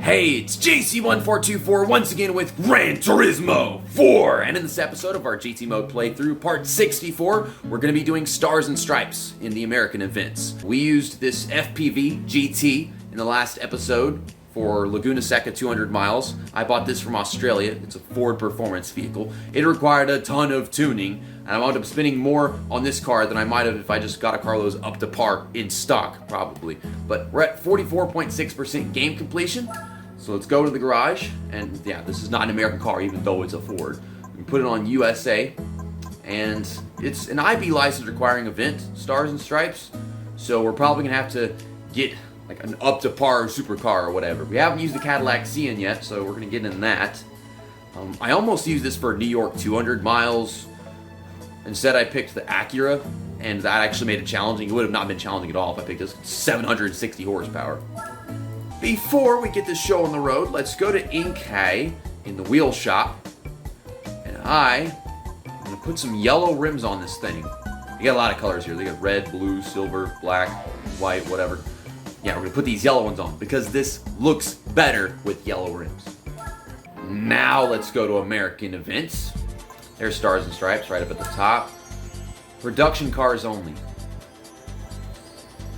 Hey, it's JC1424 once again with Gran Turismo 4, and in this episode of our GT mode playthrough, part 64, we're going to be doing Stars and Stripes in the American events. We used this FPV GT in the last episode for Laguna Seca 200 miles. I bought this from Australia. It's a Ford performance vehicle. It required a ton of tuning, and I wound up spending more on this car than I might have if I just got a car that was up to par in stock, probably. But we're at 44.6% game completion, so let's go to the garage. And yeah, this is not an American car, even though it's a Ford. We put it on USA, and it's an IB license requiring event, Stars and Stripes, so we're probably gonna have to get like an up-to-par supercar or whatever. We haven't used the Cadillac Cian yet, so we're going to get in that. I almost used this for New York 200 miles. Instead, I picked the Acura, and that actually made it challenging. It would have not been challenging at all if I picked this 760 horsepower. Before we get this show on the road, let's go to Inkay in the wheel shop. And I'm going to put some yellow rims on this thing. You got a lot of colors here. They got red, blue, silver, black, white, whatever. Yeah, we're going to put these yellow ones on because this looks better with yellow rims. Now let's go to American events. There's Stars and Stripes right up at the top. Production cars only.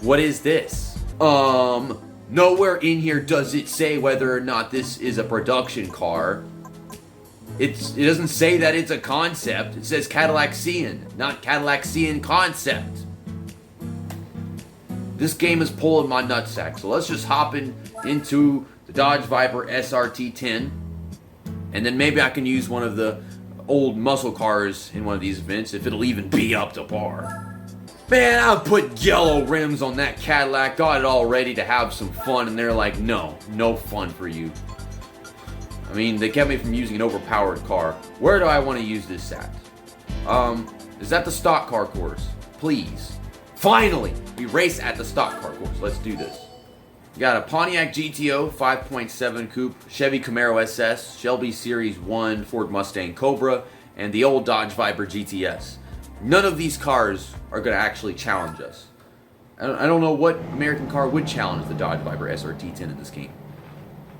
What is this? Nowhere in here does it say whether or not this is a production car. It doesn't say that it's a concept. It says Cadillac Cian, not Cadillac Cian concept. This game is pulling my nutsack, so let's just hop into the Dodge Viper SRT10, and then maybe I can use one of the old muscle cars in one of these events, if it'll even be up to par. Man, I put yellow rims on that Cadillac, got it all ready to have some fun, and they're like, no fun for you. I mean, they kept me from using an overpowered car. Where do I want to use this at? Is that the stock car course? Please. Finally, we race at the stock car course. Let's do this. We got a Pontiac GTO 5.7 coupe, Chevy Camaro SS, Shelby Series 1, Ford Mustang Cobra, and the old Dodge Viper GTS. None of these cars are going to actually challenge us. I don't know what American car would challenge the Dodge Viper SRT10 in this game,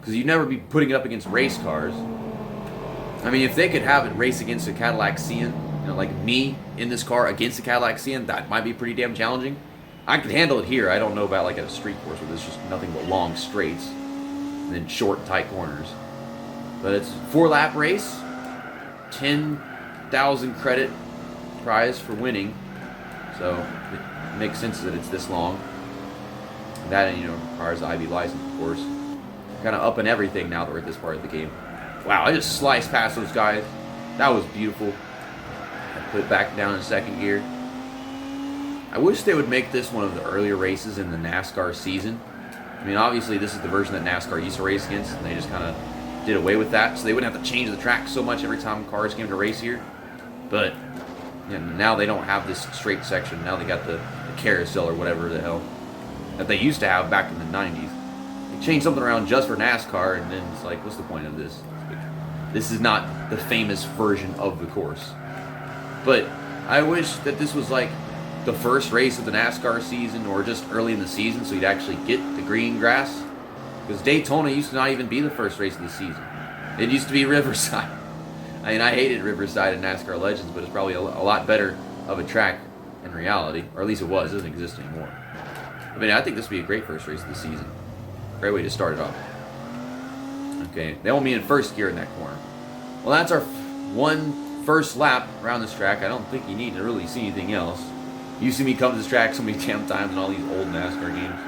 because you'd never be putting it up against race cars. I mean, if they could have it race against a Cadillac Cian, like me in this car against a Cadillac Cian, that might be pretty damn challenging. I could handle it here. I don't know about like at a street course where there's just nothing but long straights and then short, tight corners. But it's a 4-lap race, 10,000 credit prize for winning, so it makes sense that it's this long. That, requires IB license, of course. Kind of upping everything now that we're at this part of the game. Wow, I just sliced past those guys. That was beautiful. Put it back down in second gear. I wish they would make this one of the earlier races in the NASCAR season. I mean, obviously this is the version that NASCAR used to race against, and they just kind of did away with that, so they wouldn't have to change the track so much every time cars came to race here. But now they don't have this straight section. Now they got the carousel or whatever the hell that they used to have back in the 90s. They changed something around just for NASCAR, and then it's like, what's the point of this? This is not the famous version of the course. But I wish that this was like the first race of the NASCAR season, or just early in the season, so you'd actually get the green grass. Because Daytona used to not even be the first race of the season. It used to be Riverside. I mean, I hated Riverside in NASCAR Legends, but it's probably a lot better of a track in reality. Or at least it was. It doesn't exist anymore. I mean, I think this would be a great first race of the season. Great way to start it off. Okay, they want me in first gear in that corner. Well, that's our first lap around this track. I don't think you need to really see anything else. You see me come to this track so many damn times in all these old NASCAR games.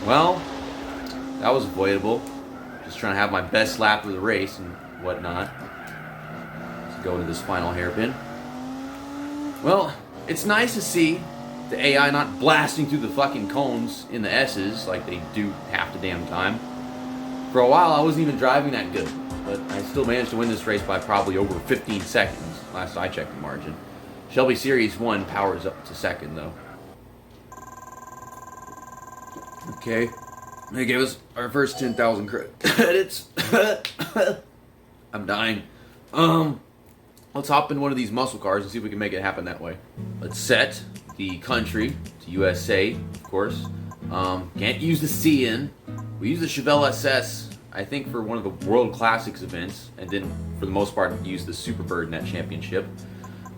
Well, that was avoidable. Just trying to have my best lap of the race and whatnot. Let's go to this final hairpin. Well, it's nice to see the AI not blasting through the fucking cones in the S's like they do half the damn time. For a while, I wasn't even driving that good, but I still managed to win this race by probably over 15 seconds, last I checked the margin. Shelby Series 1 powers up to second, though. Okay, they gave us our first 10,000 credits. I'm dying. Let's hop in one of these muscle cars and see if we can make it happen that way. Let's set. the country. It's USA, of course. Can't use the CN. We use the Chevelle SS, I think, for one of the World Classics events, and then for the most part use the Superbird in that championship.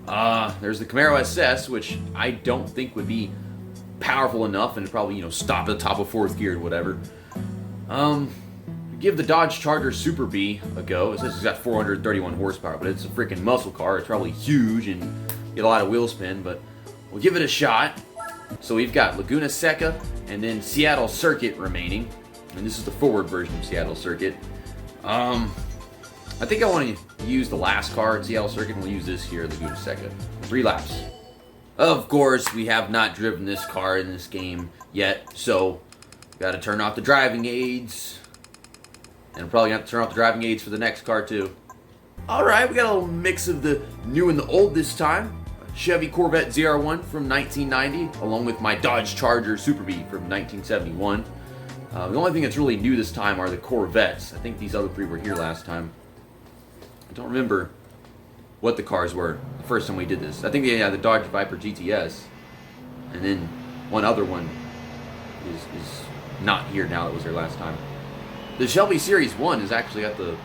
There's the Camaro SS, which I don't think would be powerful enough and probably, stop at the top of fourth gear or whatever. Give the Dodge Charger Super B a go. It says it's got 431 horsepower, but it's a freaking muscle car. It's probably huge and get a lot of wheel spin, but we'll give it a shot. So we've got Laguna Seca and then Seattle Circuit remaining. And this is the forward version of Seattle Circuit. I think I want to use the last car at Seattle Circuit, and we'll use this here at Laguna Seca. 3 laps. Of course, we have not driven this car in this game yet, so got to turn off the driving aids. And I'm probably going to have to turn off the driving aids for the next car too. Alright, we got a little mix of the new and the old this time. Chevy Corvette ZR1 from 1990, along with my Dodge Charger Super B from 1971. The only thing that's really new this time are the Corvettes. I think these other 3 were here last time. I don't remember what the cars were the first time we did this. I think the Dodge Viper GTS, and then one other one is not here now that was here last time. The Shelby Series 1 has actually got the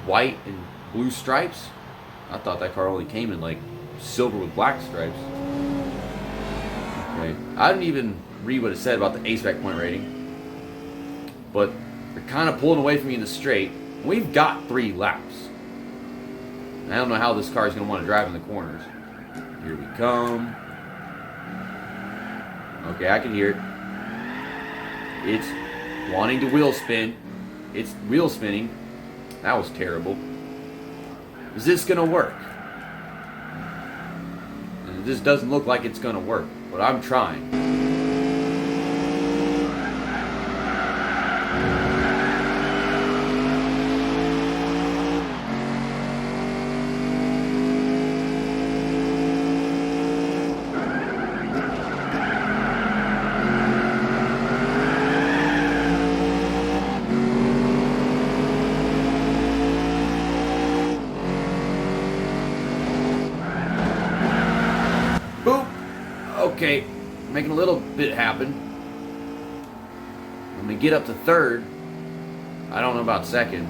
white and blue stripes. I thought that car only came in like silver with black stripes. Okay, I didn't even read what it said about the A-Spec point rating, but they're kind of pulling away from me in the straight. We've got 3 laps. I don't know how this car is going to want to drive in the corners. Here we come. Okay, I can hear it. It's wanting to wheel spin. It's wheel spinning. That was terrible. Is this going to work? This doesn't look like it's going to work, but I'm trying. Okay, making a little bit happen. I'm going to get up to third. I don't know about second.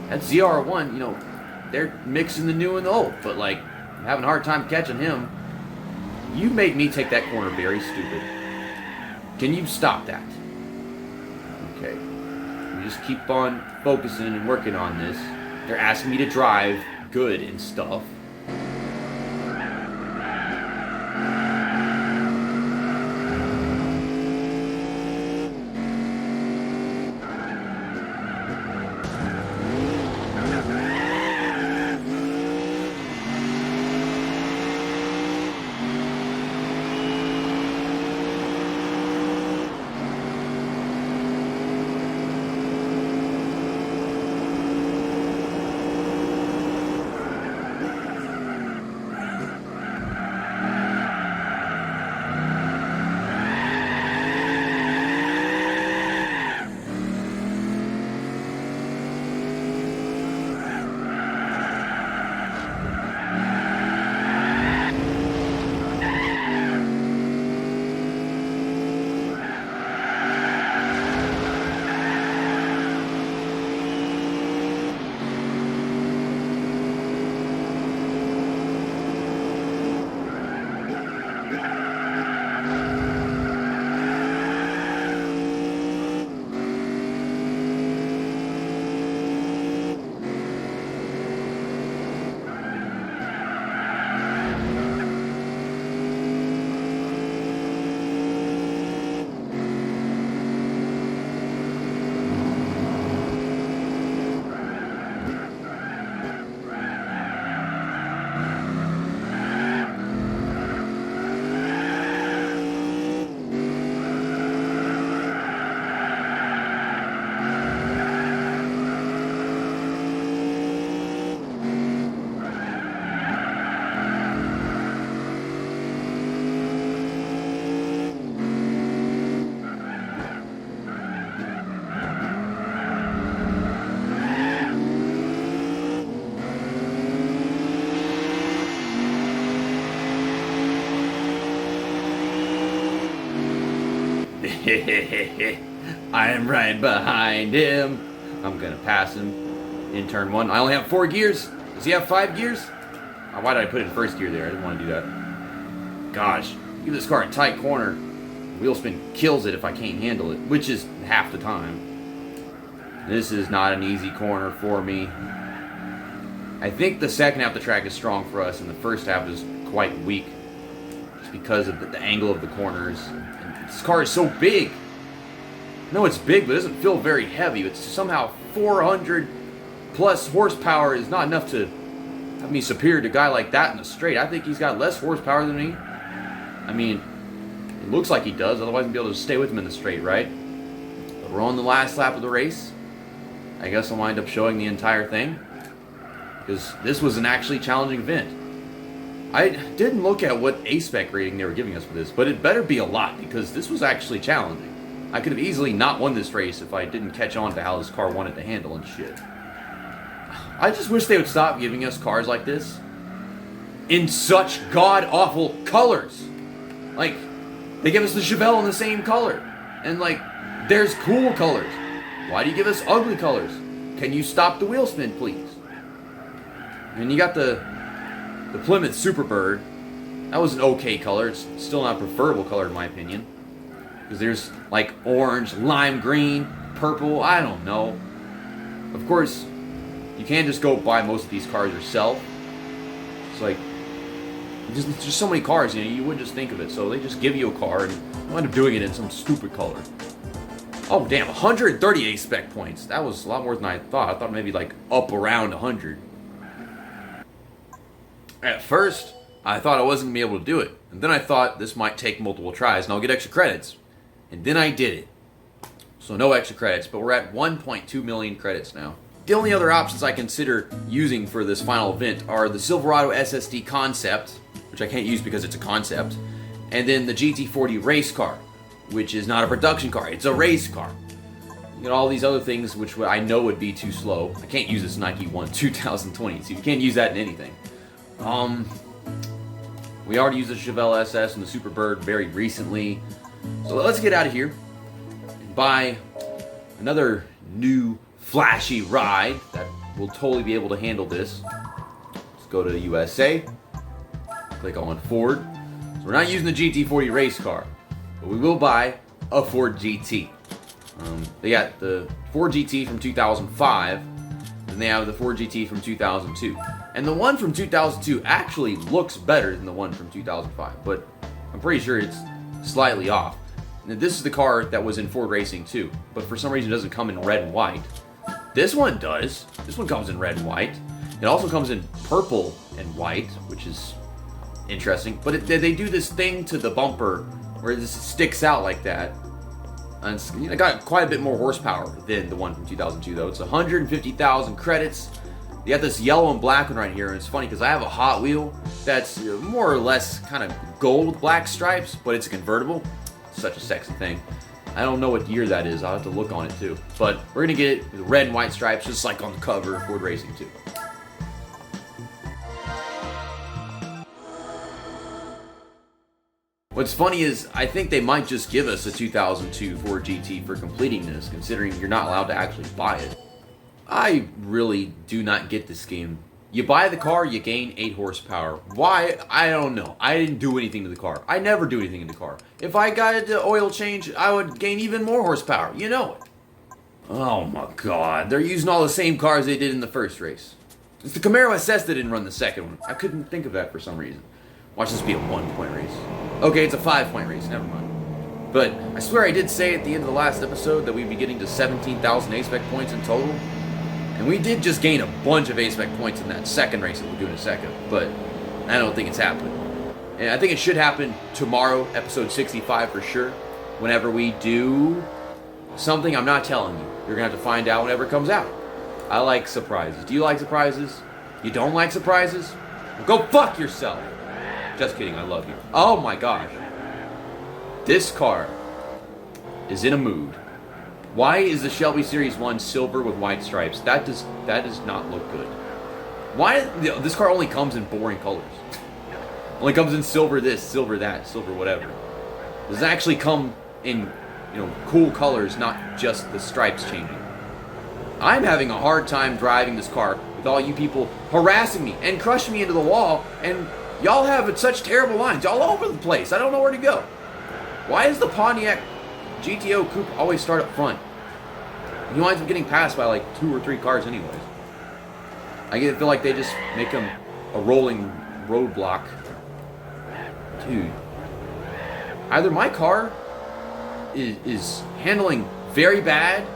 That ZR1, they're mixing the new and the old, but like, I'm having a hard time catching him. You made me take that corner very stupid. Can you stop that? Okay. We just keep on focusing and working on this. They're asking me to drive good and stuff. I am right behind him. I'm gonna pass him in turn 1. I only have 4 gears. Does he have 5 gears? Why did I put it in first gear there? I didn't want to do that. Gosh, give this car a tight corner. Wheel spin kills it if I can't handle it, which is half the time. This is not an easy corner for me. I think the second half of the track is strong for us, and the first half is quite weak. Just because of the angle of the corners. And this car is so big. No, it's big, but it doesn't feel very heavy. It's somehow 400 plus horsepower is not enough to have me superior to a guy like that in the straight. I think he's got less horsepower than me. I mean, it looks like he does, otherwise I'd be able to stay with him in the straight, right? But we're on the last lap of the race. I guess I'll wind up showing the entire thing, because this was an actually challenging event. I didn't look at what A-spec rating they were giving us for this, but it better be a lot, because this was actually challenging. I could have easily not won this race if I didn't catch on to how this car wanted to handle and shit. I just wish they would stop giving us cars like this in such god-awful colors. Like, they give us the Chevelle in the same color. And, like, there's cool colors. Why do you give us ugly colors? Can you stop the wheel spin, please? And you got the Plymouth Superbird. That was an okay color. It's still not a preferable color in my opinion. Because there's, like, orange, lime green, purple, I don't know. Of course, you can't just go buy most of these cars yourself. It's like, there's just so many cars, you know, you wouldn't just think of it. So they just give you a car and you end up doing it in some stupid color. Oh, damn, 130 A-spec points. That was a lot more than I thought. I thought maybe, like, up around 100. At first, I thought I wasn't going to be able to do it. And then I thought this might take multiple tries and I'll get extra credits. And then I did it. So no extra credits, but we're at 1.2 million credits now. The only other options I consider using for this final event are the Silverado SSD Concept, which I can't use because it's a concept, and then the GT40 race car, which is not a production car, it's a race car. You got all these other things which I know would be too slow. I can't use this Nike 1 2020, so you can't use that in anything. We already used the Chevelle SS and the Superbird very recently. So let's get out of here and buy another new flashy ride that will totally be able to handle this. Let's go to USA, click on Ford. So we're not using the GT40 race car, but we will buy a Ford GT. They got the Ford GT from 2005, and they have the Ford GT from 2002. And the one from 2002 actually looks better than the one from 2005, but I'm pretty sure it's slightly off. And this is the car that was in Ford Racing too, but for some reason it doesn't come in red and white. This one does. This one comes in red and white. It also comes in purple and white, which is interesting. But they do this thing to the bumper where this sticks out like that. And it's, you know, got quite a bit more horsepower than the one from 2002 though. It's 150,000 credits. You got this yellow and black one right here, and it's funny because I have a Hot Wheel that's more or less kind of gold with black stripes, but it's a convertible. It's such a sexy thing. I don't know what year that is. I'll have to look on it too. But we're going to get it with red and white stripes, just like on the cover of Ford Racing 2. What's funny is, I think they might just give us a 2002 Ford GT for completing this, considering you're not allowed to actually buy it. I really do not get this game. You buy the car, you gain 8 horsepower. Why? I don't know. I didn't do anything to the car. I never do anything to the car. If I got it to oil change, I would gain even more horsepower. You know it. Oh my god. They're using all the same cars they did in the first race. It's the Camaro SS that didn't run the second one. I couldn't think of that for some reason. Watch this be a 1-point race. Okay, it's a 5-point race. Never mind. But I swear I did say at the end of the last episode that we'd be getting to 17,000 A-spec points in total. And we did just gain a bunch of A-spec points in that second race that we'll do in a second, but I don't think it's happening. And I think it should happen tomorrow, episode 65 for sure, whenever we do something I'm not telling you. You're going to have to find out whenever it comes out. I like surprises. Do you like surprises? You don't like surprises? Well, go fuck yourself. Just kidding, I love you. Oh my gosh. This car is in a mood. Why is the Shelby Series 1 silver with white stripes? That does not look good. Why this car only comes in boring colors? Only comes in silver this, silver that, silver whatever. Does it actually come in cool colors, not just the stripes changing. I'm having a hard time driving this car with all you people harassing me and crushing me into the wall, and y'all have such terrible lines. Y'all all over the place. I don't know where to go. Why does the Pontiac GTO Coupe always start up front? He winds up getting passed by like 2 or 3 cars anyways. I feel like they just make him a rolling roadblock. Dude. Either my car is handling very bad,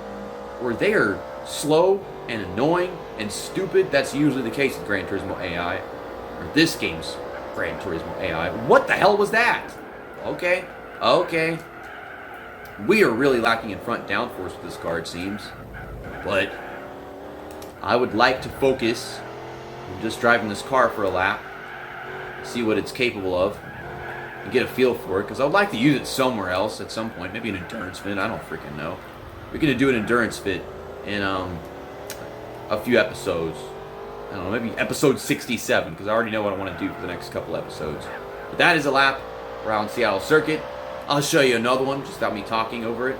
or they are slow and annoying and stupid. That's usually the case with Gran Turismo AI. Or this game's Gran Turismo AI. What the hell was that? Okay. We are really lacking in front downforce with this car, it seems. But I would like to focus on just driving this car for a lap, see what it's capable of, and get a feel for it, because I would like to use it somewhere else at some point. Maybe an endurance fit, I don't freaking know. We're going to do an endurance fit in a few episodes. I don't know, maybe episode 67, because I already know what I want to do for the next couple episodes. But that is a lap around Seattle Circuit. I'll show you another one, just without me talking over it.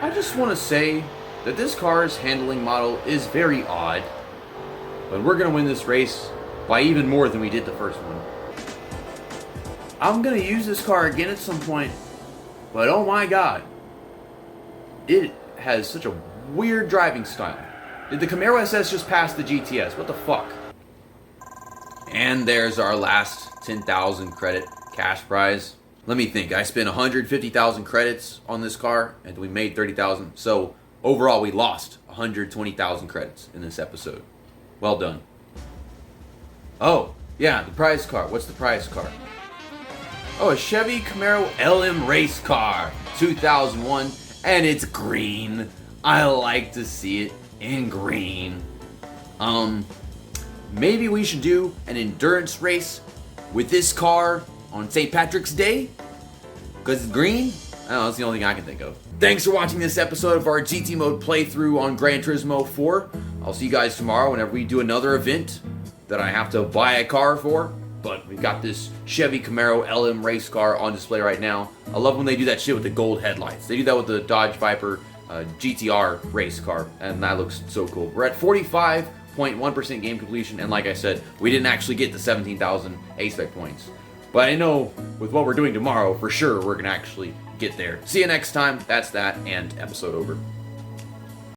I just want to say that this car's handling model is very odd, but we're going to win this race by even more than we did the first one. I'm going to use this car again at some point, but oh my god, it has such a weird driving style. Did the Camaro SS just pass the GTS? What the fuck? And there's our last 10,000 credit cash prize. Let me think. I spent 150,000 credits on this car, and we made 30,000. So overall, we lost 120,000 credits in this episode. Well done. Oh, yeah, the prize car. What's the prize car? Oh, a Chevy Camaro LM race car, 2001, and it's green. I like to see it in green. Maybe we should do an endurance race with this car on St. Patrick's Day? Because it's green? I don't know, that's the only thing I can think of. Thanks for watching this episode of our GT Mode playthrough on Gran Turismo 4. I'll see you guys tomorrow whenever we do another event that I have to buy a car for. But we've got this Chevy Camaro LM race car on display right now. I love when they do that shit with the gold headlights. They do that with the Dodge Viper GTR race car, and that looks so cool. We're at 45.1% game completion, and like I said, we didn't actually get the 17,000 A-Spec points. But I know with what we're doing tomorrow, for sure, we're going to actually get there. See you next time. That's that, and episode over.